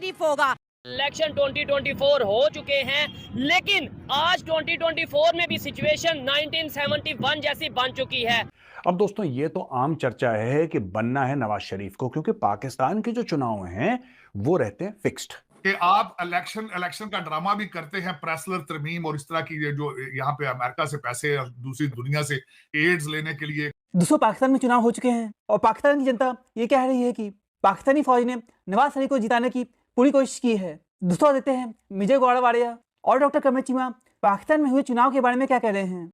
शरीफ होगा। इलेक्शन 2024 हो चुके हैं, लेकिन आज 2024 में भी सिचुएशन 1971 जैसी बन चुकी है। अब दोस्तों ये तो आम चर्चा है कि बनना है नवाज शरीफ को, क्योंकि पाकिस्तान के जो चुनाव हैं वो रहते हैं फिक्स्ड। कि आप इलेक्शन का ड्रामा भी करते हैं, प्रेसलर तरमीम और इस तरह की जो यहाँ पे अमेरिका से पैसे और दूसरी दुनिया से एड्स लेने के लिए। दोस्तों पाकिस्तान में चुनाव हो चुके हैं और पाकिस्तान की जनता ये कह रही है कि पाकिस्तानी फौज ने नवाज शरीफ को जिताने की पूरी कोशिश की है। दोस्तों देते हैं विजय गौड़ावाड़िया और डॉक्टर कमर चीमा पाकिस्तान में हुए चुनाव के बारे में क्या कह रहे हैं।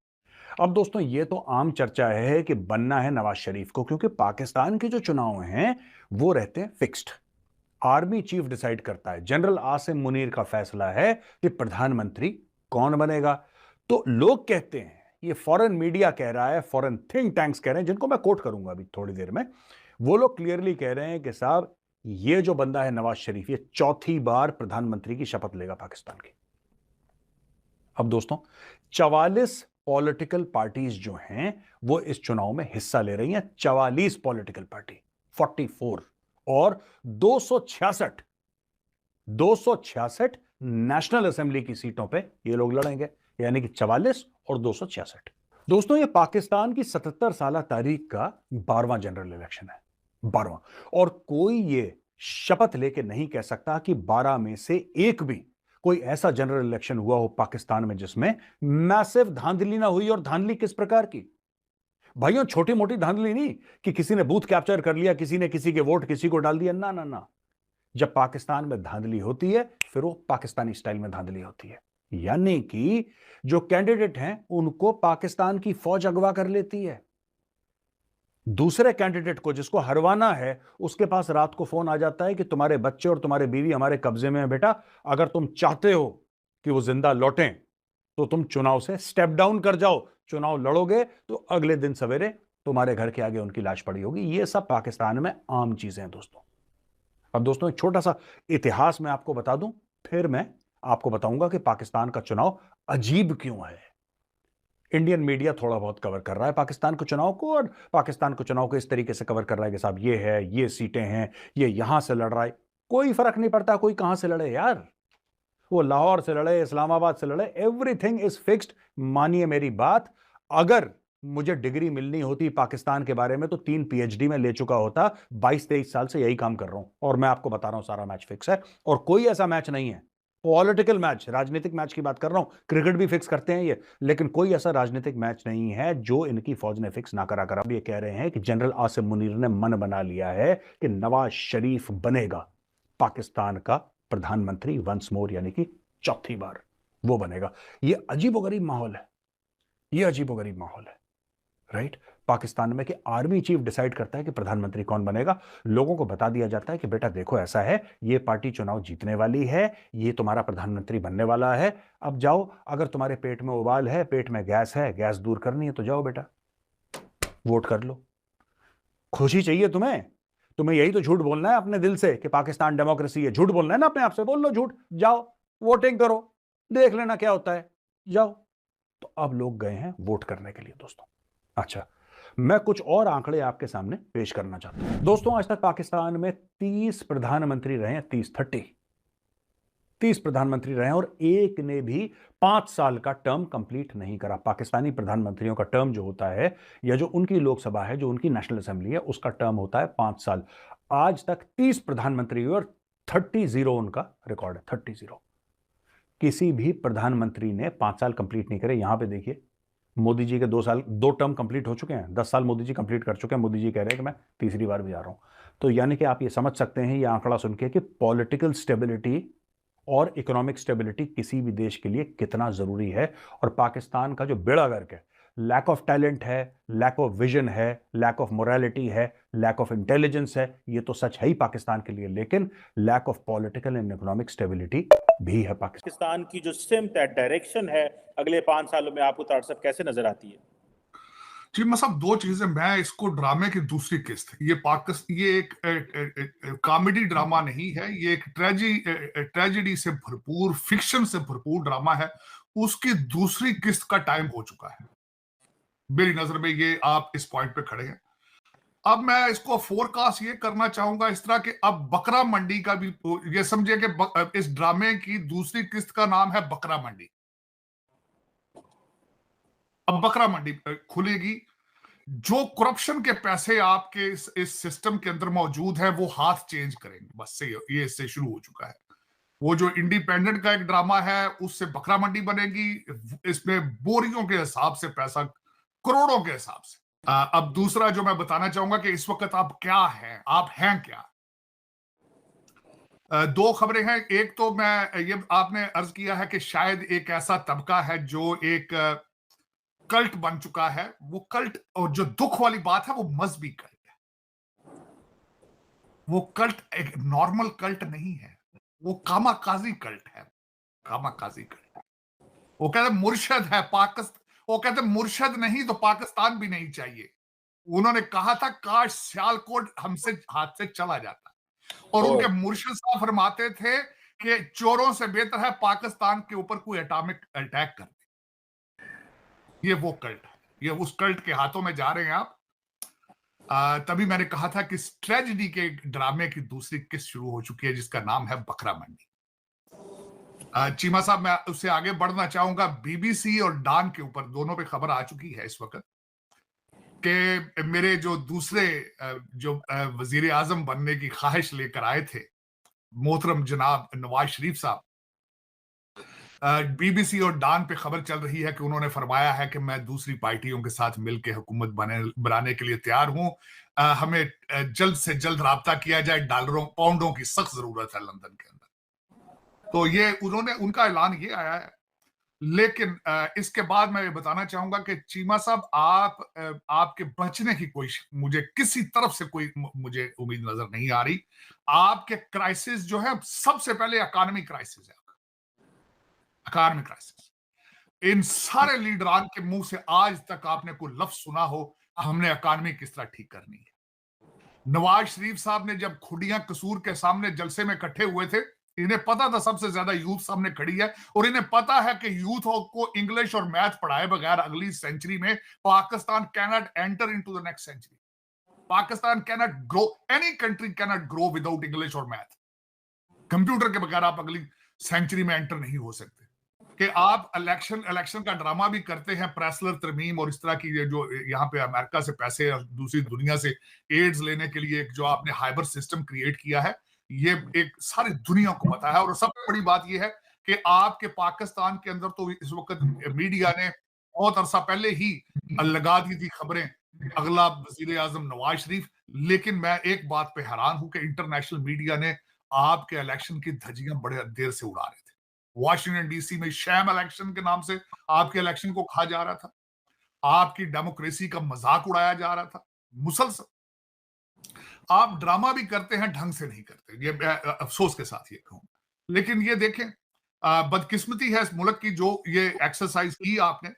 अब दोस्तों ये तो आम चर्चा है कि बनना है नवाज शरीफ को, क्योंकि पाकिस्तान के जो चुनाव हैं वो रहते हैं फिक्स्ड। आर्मी चीफ डिसाइड करता है, जनरल आसिम मुनीर का फैसला है कि प्रधानमंत्री कौन बनेगा। तो लोग कहते हैं, ये फॉरेन मीडिया कह रहा है, फॉरेन थिंक टैंक्स कह रहे हैं, जिनको मैं कोट करूंगा अभी थोड़ी देर में, वो लोग क्लियरली कह रहे हैं कि साहब ये जो बंदा है नवाज शरीफ, ये चौथी बार प्रधानमंत्री की शपथ लेगा पाकिस्तान की। अब दोस्तों 44 पॉलिटिकल पार्टीज जो हैं वो इस चुनाव में हिस्सा ले रही हैं। 44 पॉलिटिकल पार्टी, 44 और 266 नेशनल असेंबली की सीटों पे ये लोग लड़ेंगे, यानी कि 44 और 266। दोस्तों ये पाकिस्तान की 77 साल तारीख का 12वां जनरल इलेक्शन है, 12वां। और कोई ये शपथ लेके नहीं कह सकता कि 12 में से एक भी कोई ऐसा जनरल इलेक्शन हुआ हो पाकिस्तान में जिसमें मैसिव धांधली ना हुई। और धांधली किस प्रकार की भाइयों? छोटी मोटी धांधली नहीं कि किसी ने बूथ कैप्चर कर लिया, किसी ने किसी के वोट किसी को डाल दिया, ना ना ना। जब पाकिस्तान में धांधली होती है फिर वो पाकिस्तानी स्टाइल में धांधली होती है, यानी कि जो कैंडिडेट हैं उनको पाकिस्तान की फौज अगवा कर लेती है। दूसरे कैंडिडेट को जिसको हरवाना है उसके पास रात को फोन आ जाता है कि तुम्हारे बच्चे और तुम्हारे बीवी हमारे कब्जे में है बेटा, अगर तुम चाहते हो कि वो जिंदा लौटें तो तुम चुनाव से स्टेप डाउन कर जाओ। चुनाव लड़ोगे तो अगले दिन सवेरे तुम्हारे घर के आगे उनकी लाश पड़ी होगी। ये सब पाकिस्तान में आम चीजें हैं दोस्तों। अब दोस्तों एक छोटा सा इतिहास मैं आपको बता दूं, फिर मैं आपको बताऊंगा कि पाकिस्तान का चुनाव अजीब क्यों है। इंडियन मीडिया थोड़ा बहुत कवर कर रहा है पाकिस्तान के चुनाव को, और पाकिस्तान के चुनाव को इस तरीके से कवर कर रहा है कि साहब ये है, ये सीटें हैं, ये यहां से लड़ रहा है। कोई फर्क नहीं पड़ता कोई कहां से लड़े यार, वो लाहौर से लड़े, इस्लामाबाद से लड़े, एवरीथिंग इज फिक्स्ड। मानिए मेरी बात, अगर मुझे डिग्री मिलनी होती पाकिस्तान के बारे में तो 3 PhD में ले चुका होता। 22-23 साल से यही काम कर रहा हूं और मैं आपको बता रहा हूं सारा मैच फिक्स है। और कोई ऐसा मैच नहीं है, पॉलिटिकल मैच, राजनीतिक मैच की बात कर रहा हूं। क्रिकेट भी फिक्स करते हैं ये, लेकिन कोई ऐसा राजनीतिक मैच नहीं है जो इनकी फौज ने फिक्स ना करा कर। अब ये कह रहे हैं कि जनरल आसिम मुनीर ने मन बना लिया है कि नवाज शरीफ बनेगा पाकिस्तान का प्रधानमंत्री वंस मोर, यानी कि चौथी बार वो बनेगा। ये अजीबोगरीब माहौल है, ये अजीबोगरीब माहौल है, राइट। पाकिस्तान में कि आर्मी चीफ डिसाइड करता है कि प्रधानमंत्री कौन बनेगा। लोगों को बता दिया जाता है कि बेटा देखो ऐसा है, ये पार्टी चुनाव जीतने वाली है, ये तुम्हारा प्रधानमंत्री बनने वाला है। अब जाओ, अगर तुम्हारे पेट में उबाल है, पेट में गैस है, गैस दूर करनी है तो जाओ बेटा वोट कर लो। खुशी चाहिए तुम्हें, तुम्हें यही तो झूठ बोलना है अपने दिल से कि पाकिस्तान डेमोक्रेसी है। झूठ बोलना है ना अपने आप से, बोल लो झूठ, जाओ वोटिंग करो, देख लेना क्या होता है, जाओ। तो अब लोग गए हैं वोट करने के लिए दोस्तों। अच्छा, मैं कुछ और आंकड़े आपके सामने पेश करना चाहता हूं दोस्तों। आज तक पाकिस्तान में 30 प्रधानमंत्री रहे हैं, 30 प्रधानमंत्री रहे हैं, और एक ने भी 5 साल का टर्म कंप्लीट नहीं करा। पाकिस्तानी प्रधानमंत्रियों का टर्म जो होता है, या जो उनकी लोकसभा है, जो उनकी नेशनल असेंबली है, उसका टर्म होता है 5 साल। आज तक 30 प्रधानमंत्री हुए और 30 उनका रिकॉर्ड है, 30। किसी भी प्रधानमंत्री ने 5 साल कंप्लीट नहीं करे। यहां पे देखिए, मोदी जी के 2 टर्म कंप्लीट हो चुके हैं, 10 साल मोदी जी कंप्लीट कर चुके हैं। मोदी जी कह रहे हैं कि मैं तीसरी बार भी आ रहा हूं। तो यानी कि आप ये समझ सकते हैं, ये आंकड़ा सुन के, कि पॉलिटिकल स्टेबिलिटी और इकोनॉमिक स्टेबिलिटी किसी भी देश के लिए कितना जरूरी है। और पाकिस्तान का जो बेड़ा गर्क है, लैक ऑफ टैलेंट है, लैक ऑफ विजन है, लैक ऑफ मोरालिटी है, लैक ऑफ इंटेलिजेंस है, ये तो सच है ही पाकिस्तान के लिए, लेकिन lack of political and economic stability भी है पाकिस्तान की जो सिमत है, डायरेक्शन है अगले 5 सालों में, आपको तार साहब कैसे नजर आती है? जी मतलब 2 चीजें, मैं इसको ड्रामे की दूसरी किस्त, ये एक कॉमेडी ड्रामा नहीं है, ये एक ट्रेजेडी से भरपूर, फिक्शन से भरपूर ड्रामा है। उसकी दूसरी किस्त का टाइम हो चुका है मेरी नजर में। ये आप इस पॉइंट पे खड़े हैं। अब मैं इसको फोरकास्ट ये करना चाहूंगा इस तरह कि अब बकरा मंडी का भी ये समझिए कि इस ड्रामे की दूसरी किस्त का नाम है बकरा मंडी। अब बकरा मंडी खुलेगी, जो करप्शन के पैसे आपके इस सिस्टम के अंदर मौजूद है वो हाथ चेंज करेंगे, बस से ये इससे शुरू हो चुका है। वो जो इंडिपेंडेंट का एक ड्रामा है उससे बकरा मंडी बनेगी, इसमें बोरियों के हिसाब से पैसा, करोड़ों के हिसाब से। अब दूसरा जो मैं बताना चाहूंगा कि इस वक्त आप क्या हैं, आप हैं क्या। दो खबरें हैं। एक तो मैं ये आपने अर्ज किया है कि शायद एक ऐसा तबका है जो एक कल्ट बन चुका है। वो कल्ट, और जो दुख वाली बात है, वो मजहबी कल्ट है। वो कल्ट एक नॉर्मल कल्ट नहीं है, वो कामाकाजी कल्ट है। कामाकाजी कल्ट, वो कहते मुर्शद है पाकिस्तान, वो कहते मुर्शद नहीं तो पाकिस्तान भी नहीं चाहिए। उन्होंने कहा था काश सियालकोट हमसे हाथ से चला जाता, और उनके मुर्शद साहब फरमाते थे कि चोरों से बेहतर है पाकिस्तान के ऊपर कोई एटॉमिक अटैक कर दे। ये वो कल्ट है, ये उस कल्ट के हाथों में जा रहे हैं आप। तभी मैंने कहा था कि ट्रेजेडी के ड्रामे की दूसरी किस्त शुरू हो चुकी है जिसका नाम है बकरा मंडी। चीमा साहब, मैं उससे आगे बढ़ना चाहूंगा। बीबीसी और डॉन के ऊपर दोनों पे खबर आ चुकी है इस वक्त कि मेरे जो दूसरे जो वजीर आजम बनने की ख्वाहिश लेकर आए थे, मोहतरम जनाब नवाज शरीफ साहब, बीबीसी और डॉन पे खबर चल रही है कि उन्होंने फरमाया है कि मैं दूसरी पार्टियों के साथ मिलकर हुकूमत बनाने के लिए तैयार हूं। हमें जल्द से जल्द राब्ता किया जाए, डॉलरों पाउंडों की सख्त जरूरत है लंदन के अंदर। तो ये उनका ऐलान ये आया है। लेकिन इसके बाद मैं ये बताना चाहूंगा कि चीमा साहब, आपके बचने की कोशिश मुझे किसी तरफ से कोई मुझे उम्मीद नजर नहीं आ रही। आपके क्राइसिस जो है सबसे पहले इकोनॉमी क्राइसिस है, इकोनॉमिक क्राइसिस। इन सारे लीडरान के मुंह से आज तक आपने कोई लफ्ज सुना हो हमने इकोनॉमी किस तरह ठीक करनी है। नवाज शरीफ साहब ने जब खुडियां कसूर के सामने जलसे में इकट्ठे हुए थे, इन्हें पता था सबसे ज्यादा यूथ सामने खड़ी है, और इन्हें पता है कि यूथ को इंग्लिश और मैथ पढ़ाए बगैर अगली सेंचुरी में Pakistan can not enter into the next century. Pakistan can not grow, any country can not grow without English और मैथ। कंप्यूटर के बगैर आप अगली सेंचुरी में एंटर नहीं हो सकते। कि आप इलेक्शन का ड्रामा भी करते हैं, प्रेसलर तरमीम और इस तरह की जो यहाँ पे अमेरिका से पैसे और दूसरी दुनिया से एड्स लेने के लिए जो आपने हाइबर सिस्टम क्रिएट किया है, ये एक सारी दुनिया को पता है। और सबसे बड़ी बात ये है कि आपके पाकिस्तान के अंदर तो इस वक्त मीडिया ने बहुत अरसा पहले ही लगा दी थी खबरें अगला वजीर आजम नवाज शरीफ। लेकिन मैं एक बात पे हैरान हूं कि इंटरनेशनल मीडिया ने आपके इलेक्शन की धज्जियां बड़े देर से उड़ा रहे थे। वॉशिंगटन डीसी में शैम इलेक्शन के नाम से आपके इलेक्शन को कहा जा रहा था, आपकी डेमोक्रेसी का मजाक उड़ाया जा रहा था मुसलसल। आप ड्रामा भी करते हैं, ढंग से नहीं करते, ये अफसोस के साथ ये कहूं। लेकिन ये देखें, बदकिस्मती है इस मुल्क की जो ये एक्सरसाइज की आपने।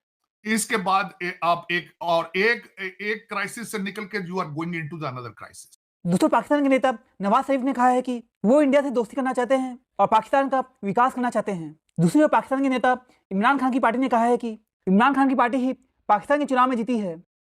इसके बाद आप एक क्राइसिस से निकल के you are going into the another crisis. दोस्तों, पाकिस्तान के नेता नवाज शरीफ ने कहा है कि वो इंडिया से दोस्ती करना चाहते हैं और पाकिस्तान का विकास करना चाहते हैं। दूसरी ओर पाकिस्तान के नेता इमरान खान की पार्टी ने कहा है कि इमरान खान की पार्टी ही पाकिस्तान के चुनाव में जीती है